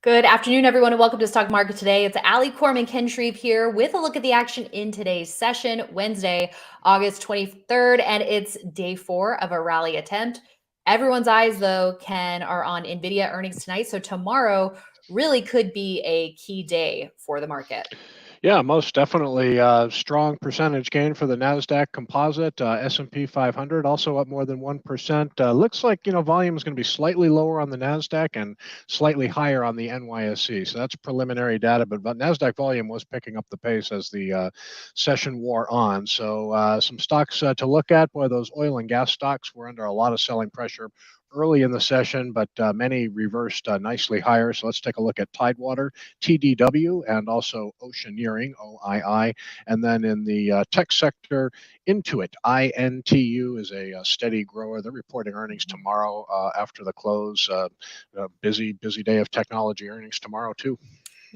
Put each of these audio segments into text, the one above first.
Good afternoon, everyone, and welcome to Stock Market Today. It's Ali, Coram, and Ken Shreve here with a look at the action in today's session, Wednesday, August 23rd, and it's day 4 of a rally attempt. Everyone's eyes, though, Ken, are on NVIDIA earnings tonight, so tomorrow really could be a key day for the market. Yeah, most definitely. Strong percentage gain for the Nasdaq Composite, S&P 500, also up more than 1%. Looks like volume is going to be slightly lower on the Nasdaq and slightly higher on the NYSE. So that's preliminary data, but Nasdaq volume was picking up the pace as the session wore on. So some stocks to look at. Boy, those oil and gas stocks were under a lot of selling pressure early in the session, but many reversed nicely higher. So let's take a look at Tidewater, TDW, and also Oceaneering, OII. And then in the tech sector, Intuit, INTU, is a steady grower. They're reporting earnings tomorrow after the close. Busy day of technology earnings tomorrow, too.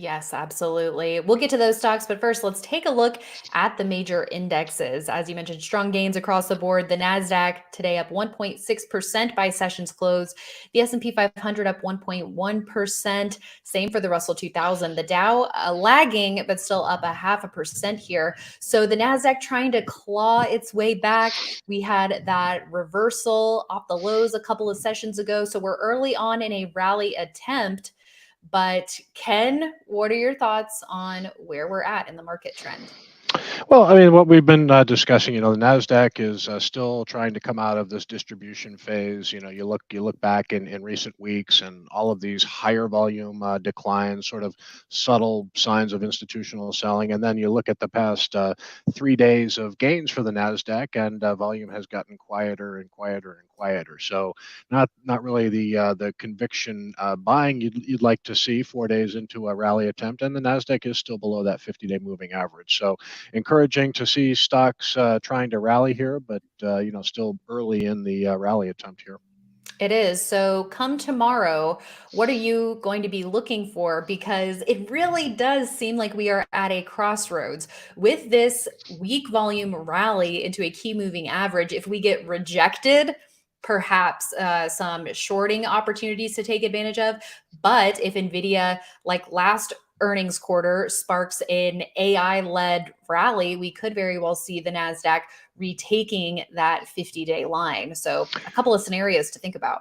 Yes, absolutely. We'll get to those stocks, but first, let's take a look at the major indexes. As you mentioned, strong gains across the board. The Nasdaq today up 1.6% by session's close. The S&P 500 up 1.1%. Same for the Russell 2000. The Dow lagging, but still up 0.5% here. So the Nasdaq trying to claw its way back. We had that reversal off the lows a couple of sessions ago. So we're early on in a rally attempt. But Ken, what are your thoughts on where we're at in the market trend? Well, I mean, what we've been discussing, the Nasdaq is still trying to come out of this distribution phase. You look back in recent weeks, and all of these higher volume declines, sort of subtle signs of institutional selling, and then you look at the past 3 days of gains for the Nasdaq, and volume has gotten quieter and quieter and quieter. So not really the conviction buying you'd like to see 4 days into a rally attempt, and the Nasdaq is still below that 50-day moving average. So encouraging to see stocks trying to rally here, but still early in the rally attempt here. It is. So come tomorrow, what are you going to be looking for? Because it really does seem like we are at a crossroads with this weak volume rally into a key moving average. If we get rejected, perhaps some shorting opportunities to take advantage of. But if NVIDIA, like last earnings quarter, sparks an AI-led rally, we could very well see the NASDAQ retaking that 50-day line. So a couple of scenarios to think about.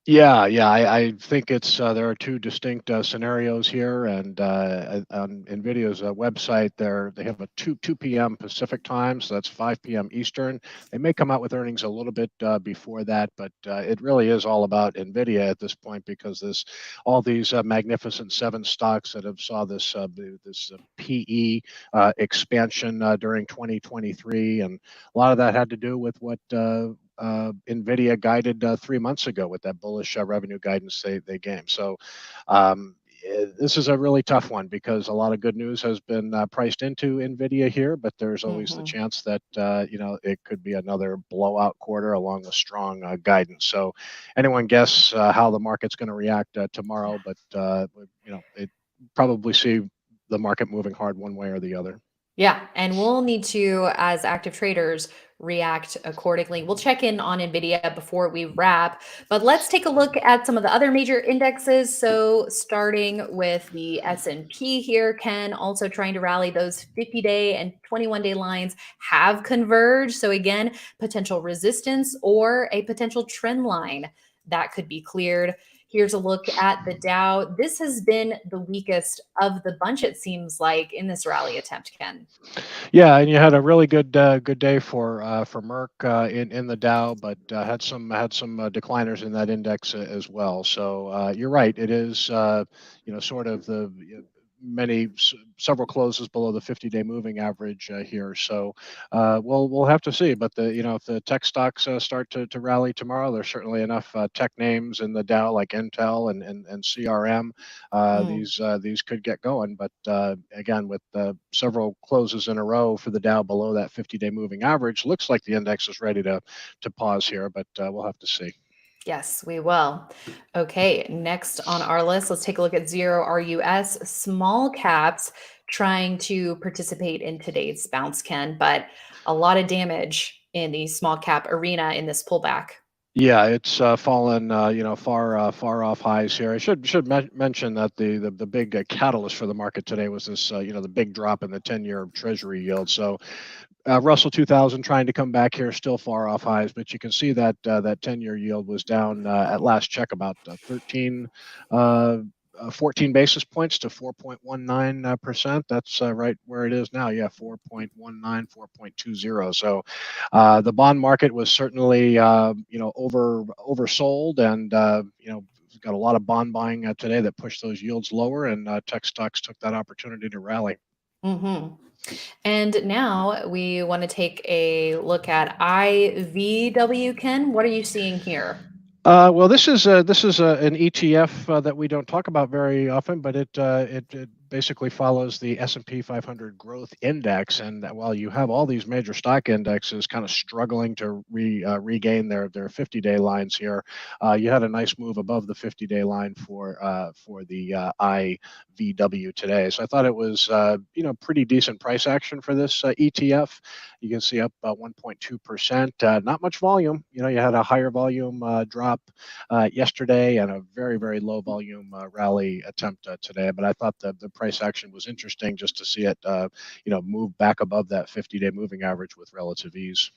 Yeah, I think it's there are two distinct scenarios here, and on Nvidia's website, they have a 2 p.m. Pacific time, so that's 5 p.m. Eastern. They may come out with earnings a little bit before that, but it really is all about Nvidia at this point, because all these magnificent 7 stocks that have saw this PE expansion during 2023, and a lot of that had to do with what NVIDIA guided 3 months ago with that bullish revenue guidance they gave. So this is a really tough one, because a lot of good news has been priced into NVIDIA here, but there's always the chance that it could be another blowout quarter along with strong guidance. So anyone guess how the market's going to react tomorrow, but it probably see the market moving hard one way or the other. Yeah, and we'll need to, as active traders, react accordingly. We'll check in on NVIDIA before we wrap, but let's take a look at some of the other major indexes. So starting with the S&P here, Ken, also trying to rally. Those 50-day and 21-day lines have converged. So again, potential resistance or a potential trend line that could be cleared. Here's a look at the Dow. This has been the weakest of the bunch, it seems like, in this rally attempt, Ken. Yeah, and you had a really good day for Merck in the Dow, but had some decliners in that index as well. So you're right. It is sort of the several closes below the 50-day moving average here. So we'll have to see. But if the tech stocks start to rally tomorrow, there's certainly enough tech names in the Dow like Intel and CRM. These could get going. But again, with several closes in a row for the Dow below that 50-day moving average, looks like the index is ready to pause here. But we'll have to see. Yes, we will. Okay, next on our list, let's take a look at Zero RUS, small caps trying to participate in today's bounce, Ken, but a lot of damage in the small cap arena in this pullback. Yeah, it's fallen, far off highs here. I should mention that the big catalyst for the market today was this, the big drop in the 10-year Treasury yield. So Russell 2000 trying to come back here, still far off highs, but you can see that that 10-year yield was down at last check about 14 basis points to 4.19%. That's right where it is now. Yeah, 4.19, 4.20. So the bond market was certainly oversold, and we've got a lot of bond buying today that pushed those yields lower, and tech stocks took that opportunity to rally. Hmm. And now we want to take a look at IVW, Ken. What are you seeing here? Well, this is an ETF that we don't talk about very often, but it basically follows the S&P 500 Growth Index. And while you have all these major stock indexes kind of struggling to regain their 50-day lines here, you had a nice move above the 50-day line for the IVW today. So I thought it was pretty decent price action for this ETF. You can see up 1.2%. Not much volume. You had a higher volume drop yesterday and a very, very low volume rally attempt today. But I thought the price action was interesting just to see it, move back above that 50-day moving average with relative ease.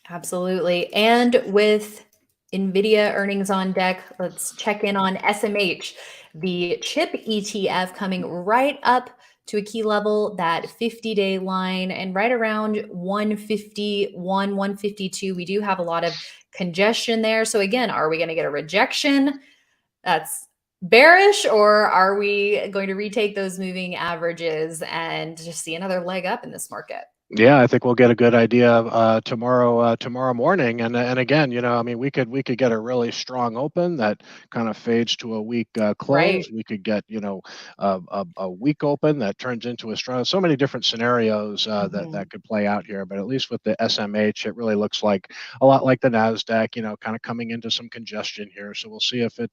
Absolutely. And with NVIDIA earnings on deck, let's check in on SMH, the chip ETF coming right up to a key level, that 50-day line, and right around 151, 152. We do have a lot of congestion there. So, again, are we going to get a rejection that's bearish, or are we going to retake those moving averages and just see another leg up in this market? Yeah, I think we'll get a good idea tomorrow morning. And again, I mean, we could get a really strong open that kind of fades to a weak Right. close. We could get a weak open that turns into a strong. So many different scenarios that Mhm. could play out here. But at least with the SMH, it really looks like a lot like the Nasdaq. Kind of coming into some congestion here. So we'll see if it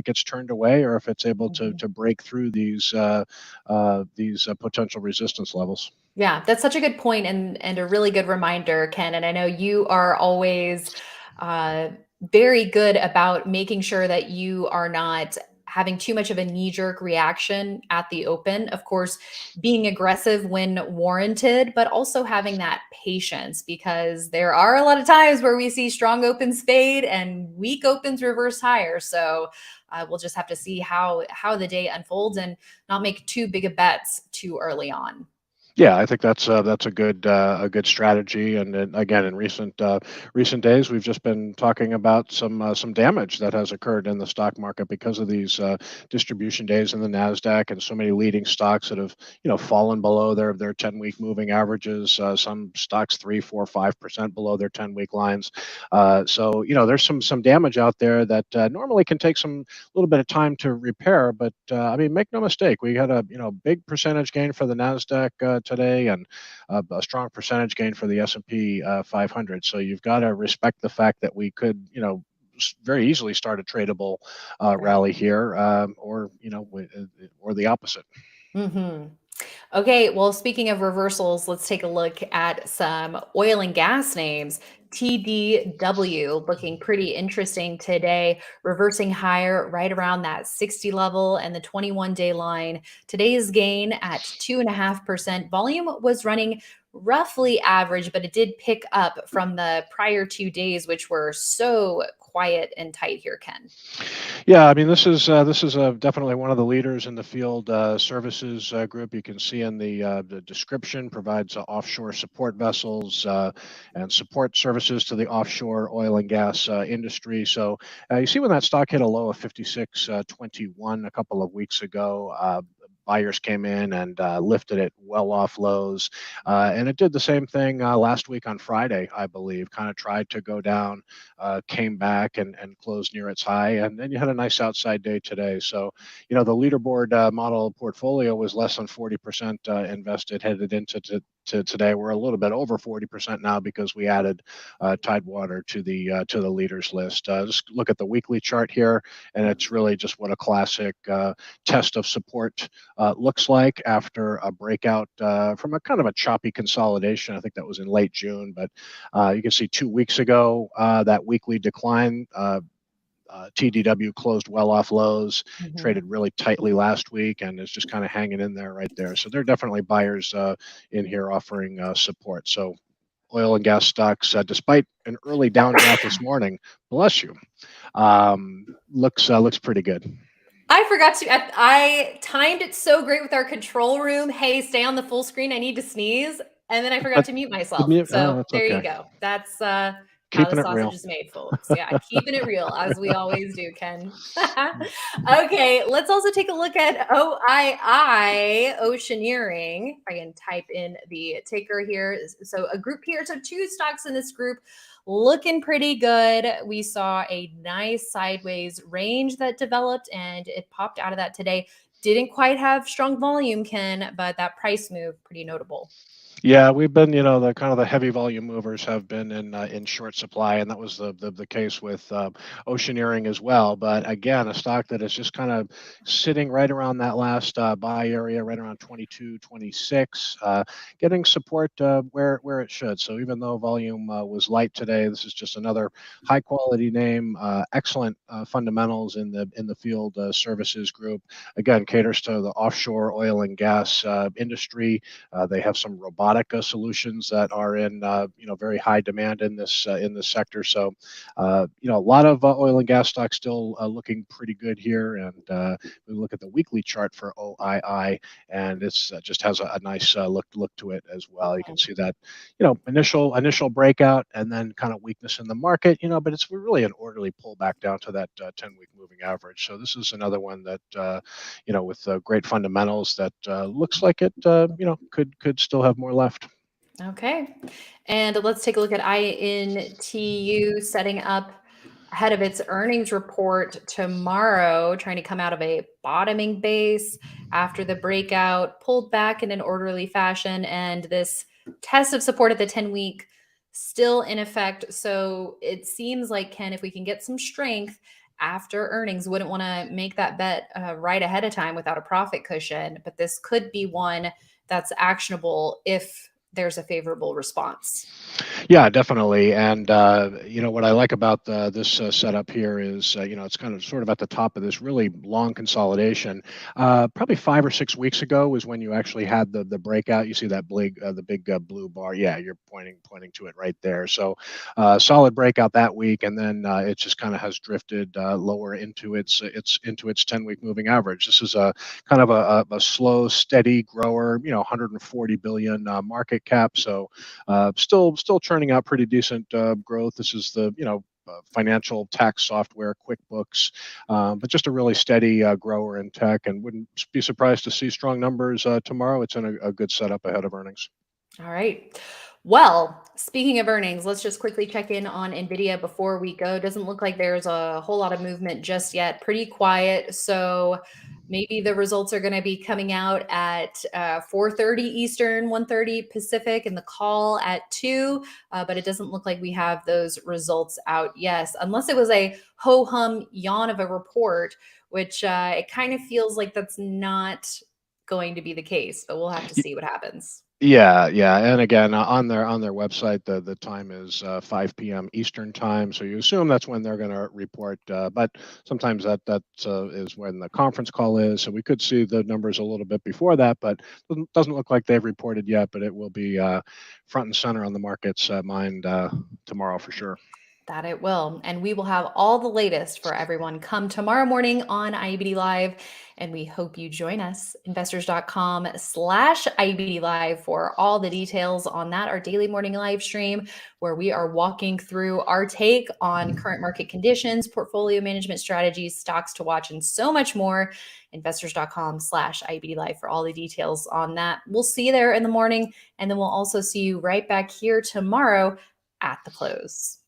gets turned away or if it's able to Mhm. break through these potential resistance levels. Yeah, that's such a good point, and a really good reminder, Ken. And I know you are always uh, very good about making sure that you are not having too much of a knee-jerk reaction at the open. Of course, being aggressive when warranted, but also having that patience, because there are a lot of times where we see strong opens fade and weak opens reverse higher. So we'll just have to see how the day unfolds and not make too big of bets too early on. Yeah, I think that's a good strategy. And then, again, in recent days, we've just been talking about some damage that has occurred in the stock market because of these distribution days in the Nasdaq, and so many leading stocks that have fallen below their 10-week moving averages. Some stocks 3, 4, 5% below their 10-week lines. So there's some damage out there that normally can take some little bit of time to repair. But I mean, make no mistake, we had a big percentage gain for the Nasdaq today, and a strong percentage gain for the S&P 500. So you've got to respect the fact that we could, very easily start a tradable Right. rally here, or the opposite. Hmm. Okay, well, speaking of reversals, let's take a look at some oil and gas names. TDW looking pretty interesting today, reversing higher right around that 60 level and the 21-day line. Today's gain at 2.5%. Volume was running roughly average, but it did pick up from the prior 2 days, which were so quiet and tight here, Ken. Yeah, I mean, this is definitely one of the leaders in the field services group. You can see in the description provides offshore support vessels and support services to the offshore oil and gas industry. So you see when that stock hit a low of 56.21 a couple of weeks ago. Buyers came in and lifted it well off lows. And it did the same thing last week on Friday, I believe, kind of tried to go down, came back and closed near its high. And then you had a nice outside day today. So, the leaderboard model portfolio was less than 40% invested headed into to today. We're a little bit over 40% now because we added Tidewater to the leaders list. Just look at the weekly chart here, and it's really just what a classic test of support looks like after a breakout from a kind of a choppy consolidation. I think that was in late June, but you can see 2 weeks ago that weekly decline. TDW closed well off lows, traded really tightly last week, and is just kind of hanging in there right there. So there are definitely buyers in here offering support. So oil and gas stocks, despite an early downdraft this morning, bless you, looks pretty good. I forgot to, I timed it so great with our control room. Hey, stay on the full screen. I need to sneeze. And then I forgot to mute myself. So That's there okay. you go. That's how Keeping the it real. sausage is made, folks. Yeah, keeping it real, as we always do, Ken. Okay, let's also take a look at OII, Oceaneering. If I can type in the ticker here. So a group here. So 2 stocks in this group looking pretty good. We saw a nice sideways range that developed, and it popped out of that today. Didn't quite have strong volume, Ken, but that price move, pretty notable. Yeah, we've been, the kind of the heavy volume movers have been in short supply, and that was the case with Oceaneering as well. But again, a stock that is just kind of sitting right around that last buy area, right around 22, 26, getting support where it should. So even though volume was light today, this is just another high quality name, excellent fundamentals in the field services group. Again, caters to the offshore oil and gas industry. They have some robotic solutions that are in very high demand in this sector. So a lot of oil and gas stocks still looking pretty good here. And we look at the weekly chart for OII, and it's just has a nice look to it as well. You can see that initial breakout and then kind of weakness in the market. But it's really an orderly pullback down to that 10-week moving average. So this is another one that with great fundamentals that looks like it could still have more left. Okay. And let's take a look at INTU setting up ahead of its earnings report tomorrow, trying to come out of a bottoming base after the breakout, pulled back in an orderly fashion, and this test of support at the 10-week still in effect. So it seems like, Ken, if we can get some strength after earnings, wouldn't want to make that bet right ahead of time without a profit cushion, but this could be one that's actionable if there's a favorable response. Yeah, definitely. And what I like about this setup here is it's kind of sort of at the top of this really long consolidation. Probably 5 or 6 weeks ago was when you actually had the breakout. You see that the big blue bar. Yeah, you're pointing to it right there. So solid breakout that week, and then it just kind of has drifted lower into its 10-week moving average. This is a kind of a slow, steady grower. 140 billion market cap. So still churning out pretty decent growth. This is the financial tax software, QuickBooks, but just a really steady grower in tech, and wouldn't be surprised to see strong numbers tomorrow. It's in a good setup ahead of earnings. All right. Well, speaking of earnings, let's just quickly check in on NVIDIA before we go. Doesn't look like there's a whole lot of movement just yet. Pretty quiet. So maybe the results are going to be coming out at 4:30 Eastern, 1:30 Pacific, and the call at 2. But it doesn't look like we have those results out. Yes, unless it was a ho-hum yawn of a report, which it kind of feels like that's not going to be the case. But we'll have to see what happens. Yeah, and again on their website, the time is 5 p.m. Eastern time, so you assume that's when they're going to report. But sometimes that is when the conference call is, so we could see the numbers a little bit before that, but doesn't look like they've reported yet. But it will be front and center on the market's mind tomorrow for sure. That it will. And we will have all the latest for everyone come tomorrow morning on IBD Live. And we hope you join us, investors.com/IBD Live, for all the details on that, our daily morning live stream, where we are walking through our take on current market conditions, portfolio management strategies, stocks to watch, and so much more. Investors.com/IBD Live for all the details on that. We'll see you there in the morning. And then we'll also see you right back here tomorrow at the close.